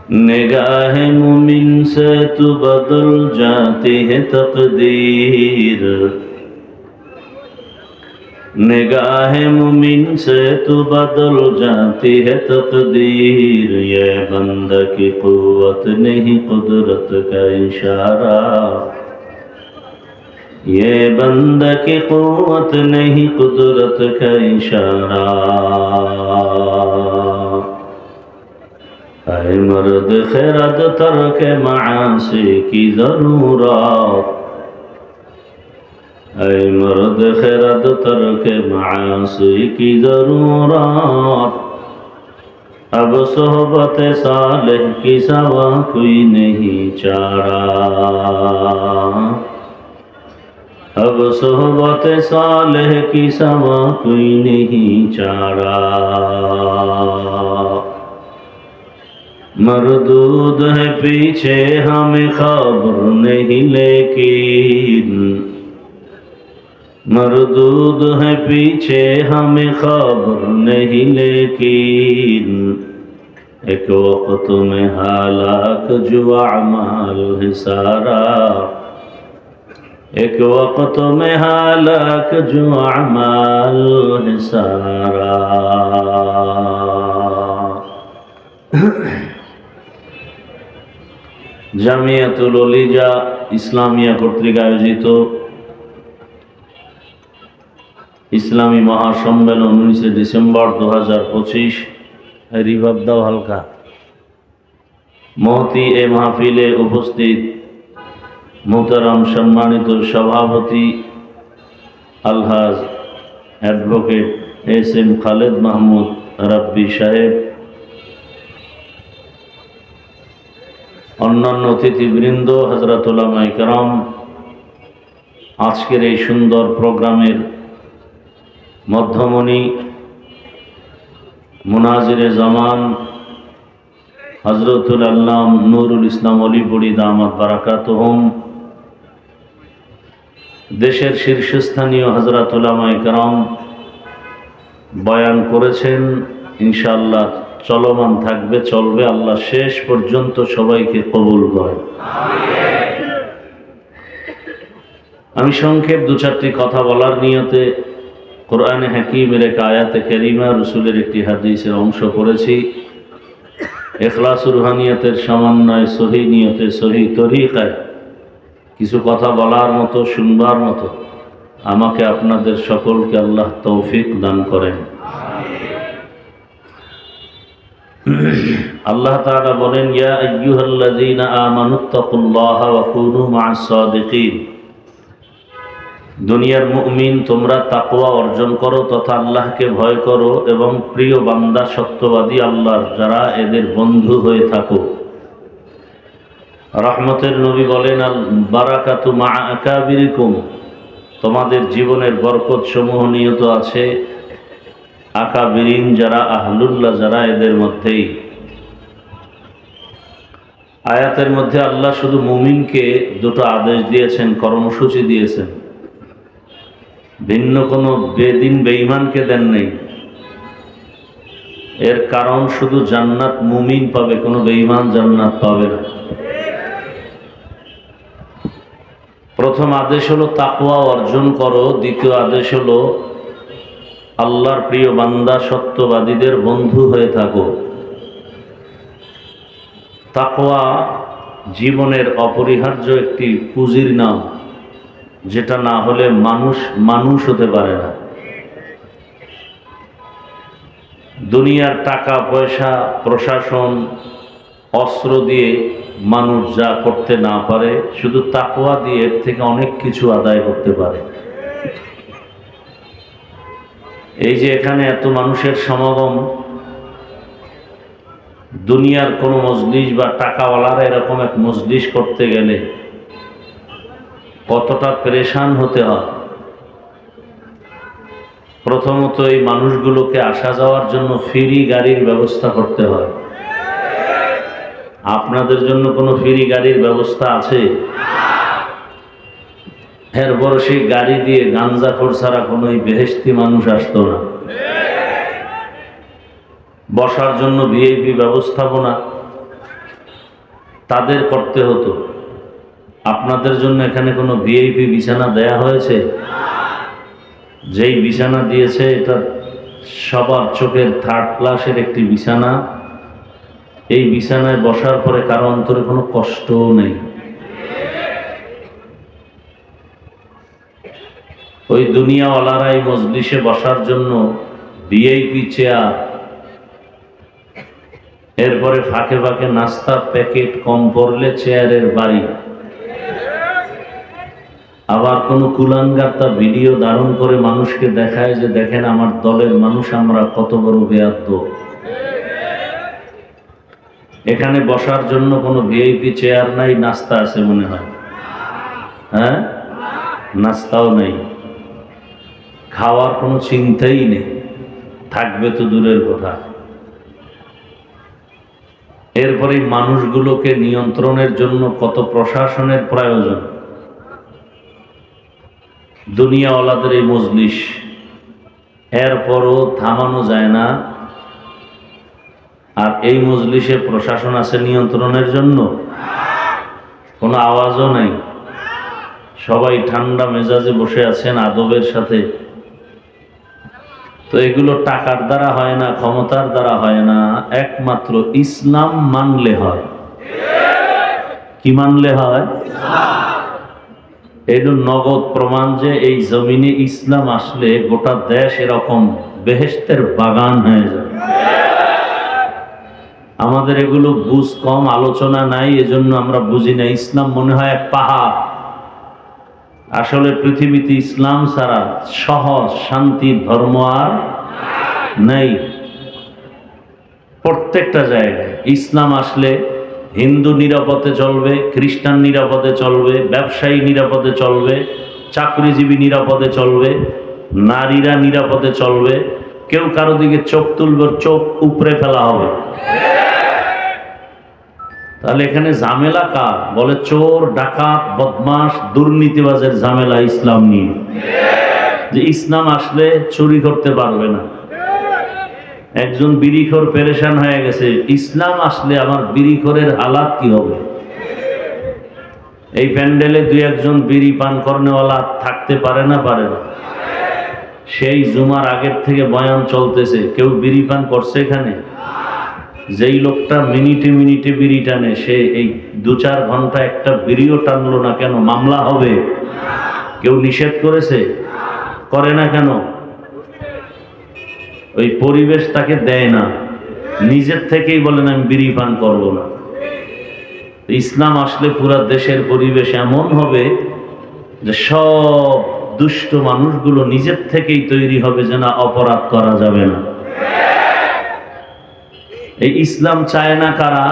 निगाह मुमिन से तो बदल जाती है तकदीर, निगाह मुमिन से तो बदल जाती है तकदीर। ये बंदा की कुव्वत नहीं कुदरत का इशारा, ये बंदा की कुव्वत नहीं कुदरत का इशारा। ऐ मर्द खैरत तर्क मासी की जरूरत, ऐ मर्द खैरत तर्क मासी की जरूरत। अब सोहबत सालेह की सवा कोई नहीं चारा, अब सोहबत सालेह की सवा कोई नहीं चारा। मरदूद है पीछे हमें खबर नहीं लेकिन, मरदूद है पीछे हमें खबर नहीं लेकिन। एक वक्त में हालाक जो अमाल है सारा, एक वक्त में हालाक जो अमाल है सारा। জামিয়াতুল ওলিজা ইসলামিয়া কর্তৃক আয়োজিত ইসলামী মহাসম্মেলন 19 ডিসেম্বর 2025। রিভাব দাও হালকা। মহতি এ মাহফিলে উপস্থিত মোহতারাম সম্মানিত সভাপতি আলহাজ অ্যাডভোকেট এস.এম. খালেদ মাহমুদ রাব্বি সাহেব, অন্যান্য অতিথিবৃন্দ, হযরত উলামায়ে কেরাম, আজকের এই সুন্দর প্রোগ্রামের মধ্যমণি মুনাজিরে জামান হযরতুল আল্লাম নুরুল ইসলাম অলিপুরি দামাত বারাকাতুহুম, দেশের শীর্ষস্থানীয় হযরত উলামায়ে কেরাম বয়ান করেছেন। ইনশাআল্লাহ চলমান থাকবে, চলবে। আল্লাহ শেষ পর্যন্ত সবাইকে কবুল করেন। আমি সংক্ষেপ দু চারটি কথা বলার নিয়তে কোরআনে হাকিমের এক আয়াতে কারিমা, রসুলের একটি হাদিসের অংশ করেছি। ইখলাস রুহানিয়তের সমন্বয়ে সহি নিয়তে সহি তরিকায় কিছু কথা বলার মতো, শুনবার মতো আমাকে আপনাদের সকলকে আল্লাহ তৌফিক দান করেন। আল্লাহ তাআলা বলেন, ইয়া আইয়ুহাল্লাযীনা আমানুত্তাকুল্লাহা ওয়া কুনু মা'আস সাদিকিন। দুনিয়ার মুমিন, তোমরা তাকওয়া অর্জন করো তথা আল্লাহকে ভয় করো এবং প্রিয় বান্দা সত্যবাদী আল্লাহর যারা এদের বন্ধু হয়ে থাকো। রহমতের নবী বলেন, আল বারাকাতু মা'a আকাবিরিকুম। তোমাদের জীবনের বরকত সমূহ নিয়ত আছে আকাবিরিন, যারা আহলুল্লাহ, যারা এদের মধ্যেই। আয়াতের মধ্যে আল্লাহ শুধু মুমিনকে দুটো আদেশ দিয়েছেন, কর্মসূচি দিয়েছেন, ভিন্ন কোনো বেদিন বেঈমানকে দেন নেই। এর কারণ শুধু জান্নাত মুমিন পাবে, কোনো বেঈমান জান্নাত পাবে না। প্রথম আদেশ হলো তাকওয়া অর্জন করো, দ্বিতীয় আদেশ হলো আল্লাহর প্রিয় বান্দা সত্যবাদীদের বন্ধু হয়ে থাকো। তাকওয়া জীবনের অপরিহার্য একটি পুঁজির নাম, যেটা না হলে মানুষ হতে পারে না। দুনিয়ার টাকা পয়সা, প্রশাসন, অস্ত্র দিয়ে মানুষ যা করতে না পারে, শুধু তাকওয়া দিয়ে এর থেকে অনেক কিছু আদায় করতে পারে। এই যে এখানে এত মানুষের সমাগম, দুনিয়ার কোনো মজলিস বা টাকাওয়ালারা এরকম এক মজলিস করতে গেলে কতটা পেরেশান হতে হয়। প্রথমত এই মানুষগুলোকে আসা যাওয়ার জন্য ফ্রি গাড়ির ব্যবস্থা করতে হয়। আপনাদের জন্য কোনো ফ্রি গাড়ির ব্যবস্থা আছে? এরপর সেই গাড়ি দিয়ে গাঞ্জাখোর ছাড়া কোনো বেহেশতি মানুষ আসতো না। বসার জন্য ভিআইপি ব্যবস্থাপনা, তাদের করতে হতো। আপনাদের জন্য এখানে কোনো ভিআইপি বিছানা দেয়া হয়েছে? যেই বিছানা দিয়েছে এটা সবার চোখের থার্ড ক্লাসের একটি বিছানা। এই বিছানায় বসার পরে কারো অন্তরে কোনো কষ্টও নেই। ওই দুনিয়াওয়ালারাই মজলিসে বসার জন্য ভিআইপি চেয়ার, এরপরে ফাঁকে ফাঁকে নাস্তার প্যাকেট, কম পড়লে চেয়ারের বাড়ি। আবার কোনো কুলাঙ্গার তা ভিডিও ধারণ করে মানুষকে দেখায় যে দেখেন আমার দলের মানুষ আমরা কত বড় বেয়াদ্দ। এখানে বসার জন্য কোনো ভিআইপি চেয়ার নাই, নাস্তা আছে মনে হয়? হ্যাঁ, নাস্তাও নেই, খাওয়ার কোনো চিন্তাই নেই, থাকবে তো দূরের কথা। এরপরে মানুষগুলোকে নিয়ন্ত্রণের জন্য কত প্রশাসনের প্রয়োজন। দুনিয়াওয়ালাদের এই মজলিস, এরপরও থামানো যায় না। আর এই মজলিসে প্রশাসন আছে নিয়ন্ত্রণের জন্য? কোনো আওয়াজও নাই, সবাই ঠান্ডা মেজাজে বসে আছেন আদবের সাথে। তো এগুলো টাকার দ্বারা হয় না, ক্ষমতার দ্বারা হয় না, একমাত্র ইসলাম মানলে হয়। কি মানলে হয়? এটা নগদ প্রমাণ যে এই জমিনে ইসলাম আসলে গোটা দেশ এরকম বেহেশতের বাগান হয়ে যাবে। আমাদের এগুলো বুঝ কম, আলোচনা নাই, এজন্য আমরা বুঝি না। ইসলাম মনে হয় এক পাহাড়। আসলে পৃথিবীতে ইসলাম ছাড়া সহজ শান্তির ধর্ম আর নাই। প্রত্যেকটা জায়গায় ইসলাম আসলে হিন্দু নিরাপদে চলবে, খ্রিস্টান নিরাপদে চলবে, ব্যবসায়ী নিরাপদে চলবে, চাকরিজীবী নিরাপদে চলবে, নারীরা নিরাপদে চলবে। কেউ কারো দিকে চোখ তুলবে, চোখ উপরে ফেলা হবে। তাহলে এখানে ঝামেলা কার? বলে চোর, ডাকাত, বদমাস, দুর্নীতিবাজের ঝামেলা ইসলাম নিয়ে। যে ইসলাম আসলে চুরি করতে পারবে না। একজন বিড়িখোর পেরেশান হয়ে গেছে, ইসলাম আসলে আমার বিড়িখোরের হালাত কি হবে? এই প্যান্ডেলে দুই একজন বিড়ি পান করনেওয়ালা থাকতে পারে না? পারে না। সেই জুমার আগের থেকে বয়ান চলতেছে, কেউ বিড়ি পান করছে এখানে? যেই লোকটা মিনিটে মিনিটে বিড়ি টানে, সে এই 2-4 ঘন্টা একটা বিড়িও টানলো না কেন? মামলা হবে। কেউ নিষেধ করেছে? করে না কেন? ওই পরিবেশ তাকে দেয় না, নিজের থেকেই বলেন আমি বিড়ি পান করবো না। ইসলাম আসলে পুরা দেশের পরিবেশ এমন হবে যে সব দুষ্ট মানুষগুলো নিজের থেকেই তৈরি হবে যে না, অপরাধ করা যাবে না। এই ইসলাম চায় না কারা?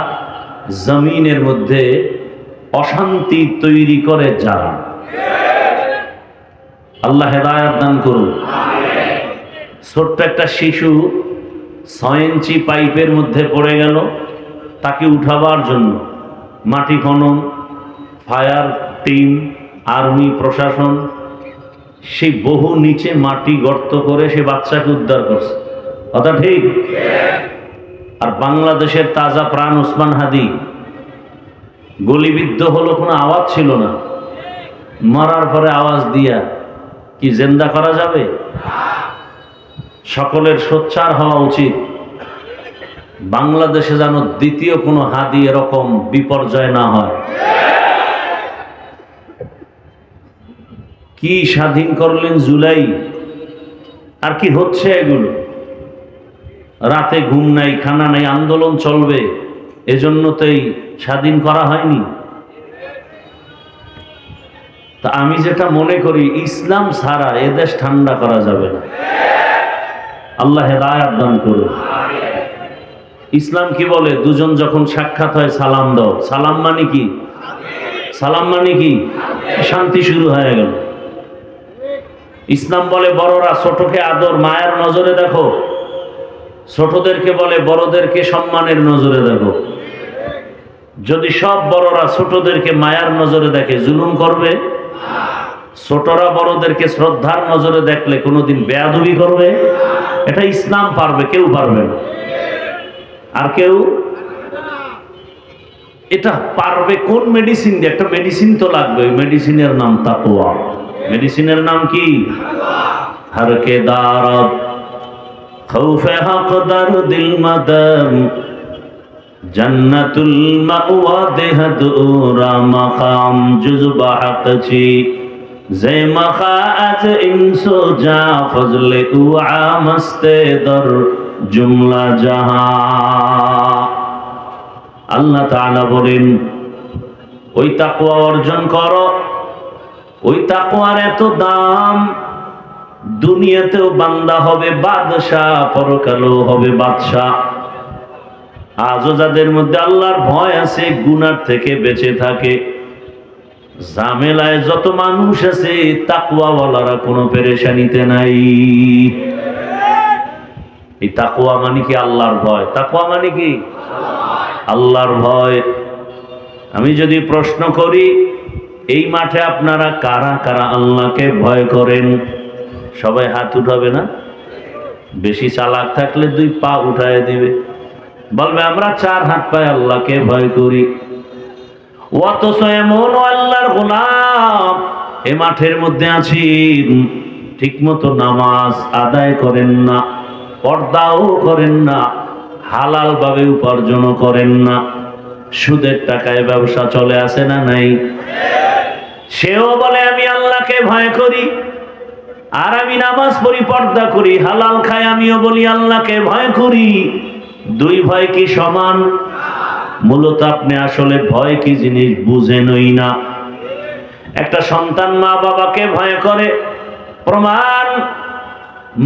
জমিনের মধ্যে অশান্তি তৈরি করে যারা। আল্লাহ হেদায়েত দান করুন। ছোট্ট একটা শিশু 6 ইঞ্চি পাইপের মধ্যে পড়ে গেল, তাকে উঠাবার জন্য মাটি খনন, ফায়ার টিম, আর্মি, প্রশাসন সেই বহু নিচে মাটি গর্ত করে সে বাচ্চাকে উদ্ধার করছে। কথা ঠিক? আর বাংলাদেশের তাজা প্রাণ ওসমান হাদি গলিবিদ্ধ হলো, কোনো আওয়াজ ছিল না। মরার পরে আওয়াজ দিয়া কি জিন্দা করা যাবে? সকলের সোচ্চার হওয়া উচিত। বাংলাদেশে যেন দ্বিতীয় কোনো হাদি এরকম বিপর্যয় না হয়। কি স্বাধীন করলেন জুলাই, আর কি হচ্ছে এগুলো? রাতে ঘুম নাই, খানা নাই, আন্দোলন চলবে, এজন্য তো এই স্বাধীন করা হয়নি। তা আমি যেটা মনে করি, ইসলাম ছাড়া এদেশ ঠান্ডা করা যাবে না। আল্লাহ হেদায়েত দান করুন। ইসলাম কি বলে? দুজন যখন সাক্ষাৎ হয় সালাম দাও। সালাম মানে কি? সালাম মানে কি? শান্তি শুরু হয়ে গেল। ইসলাম বলে বড়রা ছোটকে আদর, মায়ের নজরে দেখো। ছোটদেরকে বলে বড়দেরকে সম্মানের নজরে দেখো। যদি সব বড়রা ছোটদেরকে মায়ার নজরে দেখে, জুলুম করবে? ছোটরা বড়দেরকে শ্রদ্ধার নজরে দেখলে কোনোদিন বেয়াদবি করবে? এটা ইসলাম পারবে, কেউ পারবে না। আর কেউ এটা পারবে কোন মেডিসিন দিয়ে? একটা মেডিসিন তো লাগবে, ওই মেডিসিনের নাম তাকওয়া। মেডিসিনের নাম কি? হর কে দারদ খৌফে হক দারুদিল মাদাম জান্নাতুল মাওয়া দেহদুরা মাকাম জুজবা হকচি জে মখাআত ইনসো জা ফজলে উআ মস্তে দর জুমলা জাহান। আল্লাহ তাআলা বলেন, ওই তাকওয়া অর্জন করো। ওই তাকওয়ার এত দাম, দুনিয়াতেও বান্দা হবে বাদশাহ, পরকালেও হবে বাদশাহ। আজও যাদের মধ্যে আল্লাহর ভয় আছে, গুনার থেকে বেঁচে থাকে, ঝামেলায় যত মানুষ আছে, তাকওয়াওয়ালারা কোনো পেরেশানিতে নাই। এই তাকওয়া মানে কি? আল্লাহর ভয়। তাকওয়া মানে কি? আল্লাহর ভয়। আমি যদি প্রশ্ন করি, এই মাঠে আপনারা কারা কারা আল্লাহকে ভয় করেন? সবাই হাত উঠাবে না? বেশি চালাক থাকলে 2 পা উঠায় দিবে, বলবে আমরা 4 হাত পায়ে আল্লাহকে ভয় করি। অথচ এমন আল্লাহর গোলাম এ মাঠের মধ্যে আছেন, ঠিক মতো নামাজ আদায় করেন না, পর্দাও করেন না, হালাল ভাবে উপার্জন করেন না, সুদের টাকায় ব্যবসা চলে আসে না নাই? সেও বলে আমি আল্লাহকে ভয় করি, আর আমি নামাজ পড়ি, পর্দা করি, হালাল খাই, আমিও বলি আল্লাহকে ভয় করি। 2 ভয় কি সমান? মূলত আপনি আসলে ভয় কি জিনিস বুঝেনই না। একটা সন্তান মা বাবাকে ভয় করে, প্রমাণ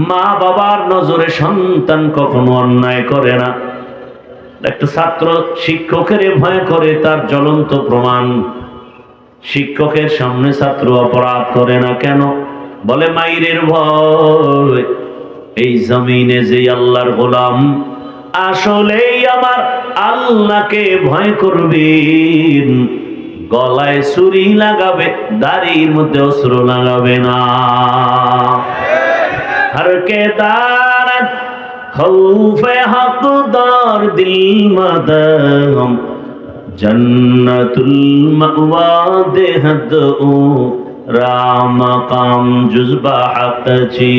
মা বাবার নজরে সন্তান কখনো অন্যায় করে না। একটা ছাত্র শিক্ষকের ভয় করে, তার জ্বলন্ত প্রমাণ, শিক্ষকের সামনে ছাত্র অপরাধ করে না কেন? বলে মাইরের ভয়। এই জমিনে যে আল্লাহর গোলাম আসলেই আমার আল্লাহকে ভয় করবেন, গলায় ছুরি লাগাবে, দাড়ির মধ্যে অস্ত্র লাগাবে না। হর কে দারদ খৌফে হক দার দিল মাদাম জান্নাতুল মাওয়া দেহদু রামাকাম জুজবা হকচি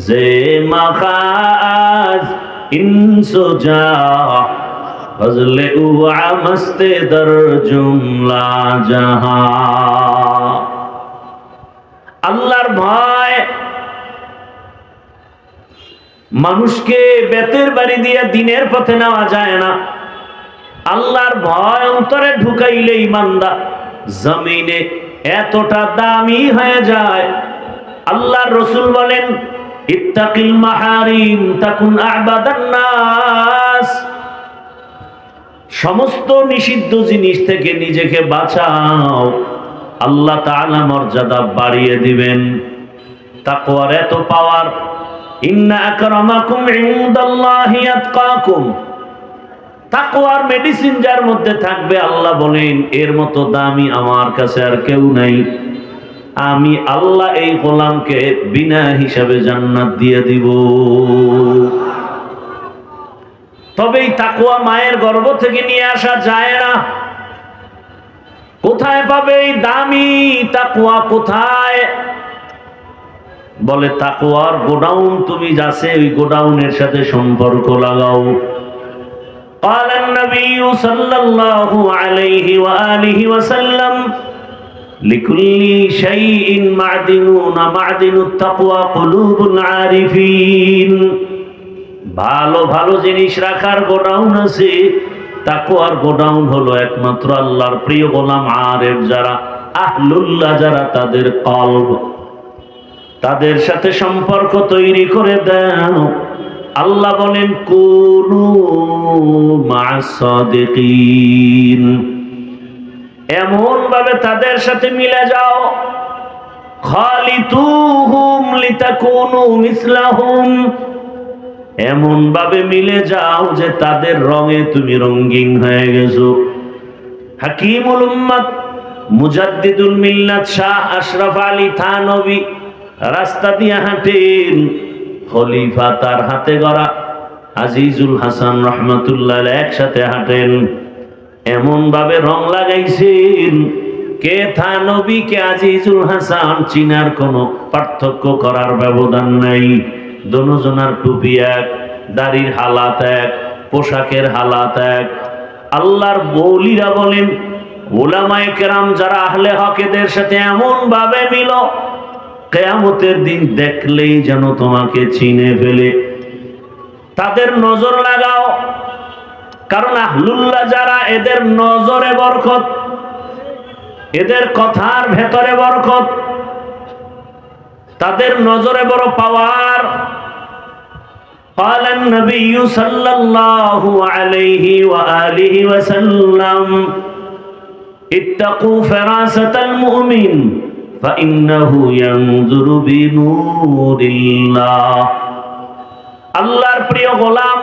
জে মখাজ ইনসো জা ফজলে উআ মস্তে দর জুমলা জাহান। আল্লাহর ভয় মানুষকে বেতের বাড়ি দিয়ে দিনের পথে নেওয়া যায় না। আল্লাহর ভয় অন্তরে ঢুকাইলেই বান্দা জমিনে এতটা দামি হয়ে যায়। আল্লাহর রাসূল বলেন, ইত্তাকিল মাহারিম তাকুন আবাদান নাস। সমস্ত নিষিদ্ধ জিনিস থেকে নিজেকে বাঁচাও, আল্লাহ তাআলা মর্যাদা বাড়িয়ে দিবেন। তাকওয়ার এত পাওয়ার, ইন্না আকরামাকুম ইনদাল্লাহি আতকাকুম। তাকওয়ার মেডিসিন যার মধ্যে থাকবে, আল্লাহ বলেন এর মতো দামি আমার কাছে আর কেউ নাই। আমি আল্লাহ এই গোলামকে বিনা হিসাবে জান্নাত দিয়ে দিব। তবে এই তাকওয়া মায়ের গর্ভ থেকে নিয়ে আসা যায় না। কোথায় পাবে এই দামি তাকওয়া? কোথায়? বলে তাকওয়ার গোডাউন তুমি যাচ্ছে, ওই গোডাউনের সাথে সম্পর্ক লাগাও। قال النبي صلى الله عليه وآله وسلم لكل شيء معدنون معدن التقوى قلوب العارفين। ভালো ভালো জিনিস রাখার গোডাউন আছে, তাকওয়ার গোডাউন হলো একমাত্র আল্লাহর প্রিয় গোলাম আরেফ যারা, আহলুল্লাহ যারা, তাদের কলব, তাদের সাথে সম্পর্ক তৈরি করে দাও। আল্লাহ বলেন কুনু মা'আস সাদিকিন, এমন ভাবে তাদের সাথে মিলে যাও। খালিতুহুম লিতাকুনু মিসলাহুম, এমন ভাবে মিলে যাও যে তাদের রঙে তুমি রঙিন হয়ে গেছো। হাকিমুল উম্মাত মুজাদ্দিদুল মিল্লাত শাহ আশরাফ আলী থানভী রাস্তা দিয়ে হাঁটেন, খলিফা তার হাতে গড়া আজিজুল হাসান রহমাতুল্লাহ একসাথে হাঁটেন। এমন ভাবে রং লাগাইছেন, কে থানবী কে আজিজুল হাসান চিনার কোনো পার্থক্য করার ব্যবধান নাই। দোনোজনার টুপি এক, দাড়ির হালাত এক, পোশাকের হালাত এক। আল্লাহর বলিরা বলেন, উলামায়ে কেরাম যারা আহলে হক এদের সাথে এমন ভাবে মিল, কিয়ামতের দিন দেখলেই যেন তোমাকে চিনে ফেলে। তাদের নজর লাগাও, কারণ আহলুল্লাহ যারা এদের নজরে বরকত, এদের কথার ভেতরে বরকত, তাদের নজরে বড় পাওয়ার। قال النبي صلى الله عليه وآله وسلم اتقوا فراسة المؤمن فإنه ينظر بنور الله। আল্লাহর প্রিয় গোলাম,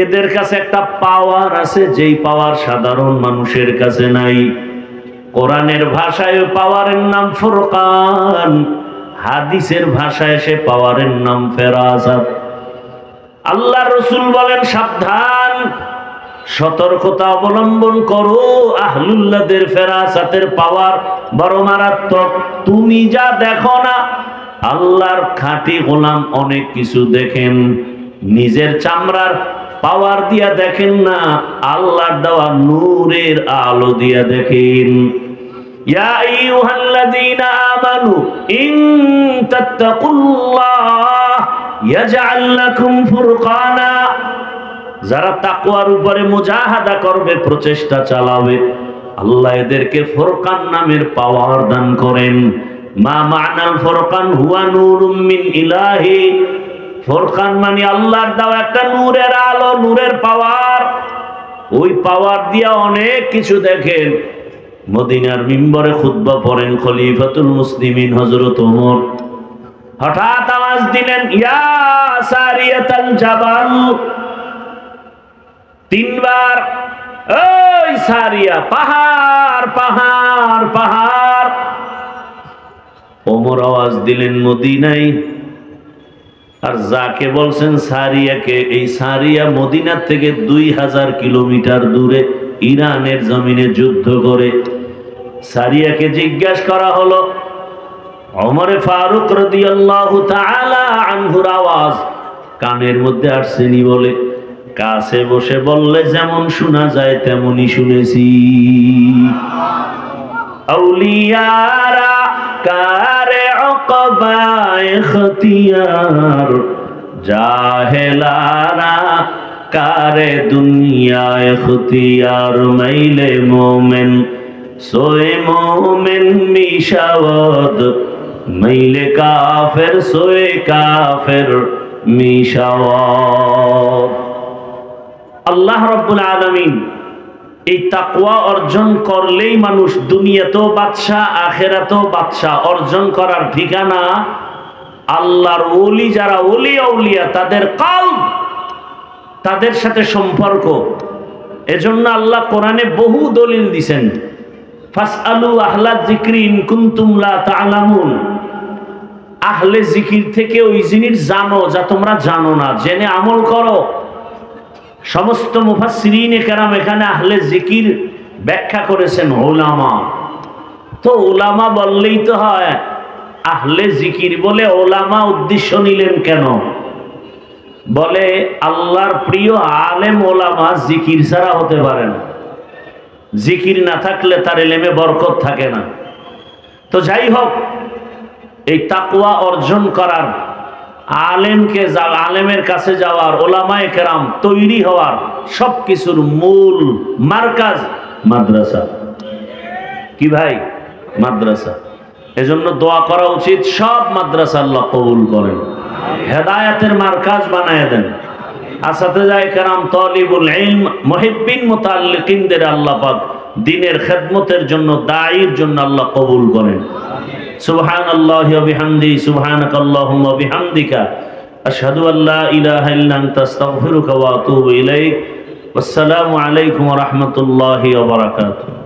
এদের কাছে একটা পাওয়ার আছে, যেই পাওয়ার সাধারণ মানুষের কাছে নাই। কোরআনের ভাষায় পাওয়ারের নাম ফুরকান, হাদিসের ভাষায় সে পাওয়ারের নাম ফেরাসাত। আল্লাহ রসুল বলেন, সাবধান, সতর্কতা অবলম্বন করো, আহলুল্লাহদের ফেরাসাতের পাওয়ার বড় মারাত্মক। তুমি যা দেখো না, আল্লাহর খাঁটি গোলাম অনেক কিছু দেখেন। নিজের চামড়ার পাওয়ার দিয়া দেখেন না, আল্লাহর দেওয়া নূরের আলো দিয়া দেখেন। ইয়া আইয়ুহাল্লাযীনা আমানু ইন তাত্তাকুল্লাহ ইয়াজআল লাকুম ফুরকানা। যারা তাকওয়ার উপরে মুজাহাদা করবে, প্রচেষ্টা চালাবে, আল্লাহ এদেরকে ফুরকান নামের পাওয়ার দান করেন। মা মা'নাল ফুরকান হুয়া নূরুম মিন ইলাহি। ফুরকান মানে আল্লাহর দেওয়া একটা নূরের আলো, নূরের পাওয়ার। ওই পাওয়ার দিয়া অনেক কিছু দেখেন। মদিনার মিম্বরে খুতবা পড়েন খলিফাতুল মুসলিমিন হযরত ওমর। হঠাৎ আওয়াজ দিলেন, ইয়া সারিয়াতাল জাবাল। তিনবার, ওই সারিয়া, পাহাড় পাহাড় পাহাড়। ওমর আওয়াজ দিলেন মদিনায়। আর যাকে বলছেন সারিয়াকে, এই সারিয়া মদিনার থেকে 2000 কিলোমিটার দূরে ইরানের জমিনে যুদ্ধ করে। সারিয়াকে জিজ্ঞাসা করা হলো, ওমরে ফারুক রাদিয়াল্লাহু তাআলা আনহুর আওয়াজ কানের মধ্যে আসছেনি বলে কাছে বসে বললে যেমন শোনা যায় তেমনই শুনেছি। আউলিয়ারা কারে উকবা ইখতিয়ার, জাহেলারা কারে দুনিয়া ইখতিয়ার। মাইলে মোমেন সোয়ে মোমেন মিশাওয়াত, মাইলে কাফের সোয়ে কাফের মিশাওয়াত। আল্লাহ রাব্বুল আলামিন এই তাকওয়া অর্জন করলেই মানুষ দুনিয়াতেও বাদশা, আখিরাতেও বাদশা। অর্জন করার ঠিকানা আল্লাহর ওলি। যারা ওলি আউলিয়া, তাদের কলব, তাদের সাথে সম্পর্ক। এজন্য আল্লাহ কোরআনে বহু দলিল দিয়েছেন, ফাসআলু আহলা যিকরি ইন কুনতুম লা তা'লামুন। আহলে জিকির থেকে ওই জিনিস জানো যা তোমরা জানো না, জেনে আমল করো। সমস্ত মুফাসসিরিনে কেরাম এখানে আহলে জিকির ব্যাখ্যা করেছেন উলামা। তো উলামা বললেই তো হয়, আহলে জিকির বলে উলামা উদ্দেশ্য নিলেন কেন? বলে আল্লাহর প্রিয় আলেম উলামা জিকির ছাড়া হতে পারে না। জিকির না থাকলে তার ইলমে বরকত থাকে না। তো যাই হোক, এই তাকওয়া অর্জন করার, আলেমকে আলেমের কাছে যাওয়ার, ওলামায়ে কেরাম তৈরি হওয়ার সবকিছুর মূল মার্কাজ মাদ্রাসা। কি ভাই? মাদ্রাসা। এজন্য দোয়া করা উচিত সব মাদ্রাসা আল্লাহ কবুল করেন, হেদায়েতের মার্কাজ বানায় দেন। আসাতিজায়ে কেরাম, তালিবুল ইলম, মুহিব্বিন, মুতাআল্লিকিনদের আল্লাহ পাক দ্বীনের খেদমতের জন্য, দায়ীর জন্য আল্লাহ কবুল করেন। সুবহানাল্লাহি ওয়া বিহামদিহি, সুবহানাকাল্লাহুম্মা ওয়া বিহামদিকা, আশহাদু আল্লা ইলাহা ইল্লা আনতা, আস্তাগফিরুকা ওয়া আতুবু ইলাইক। আসসালামু আলাইকুম ওয়া রাহমাতুল্লাহি ওয়া বারাকাতুহু।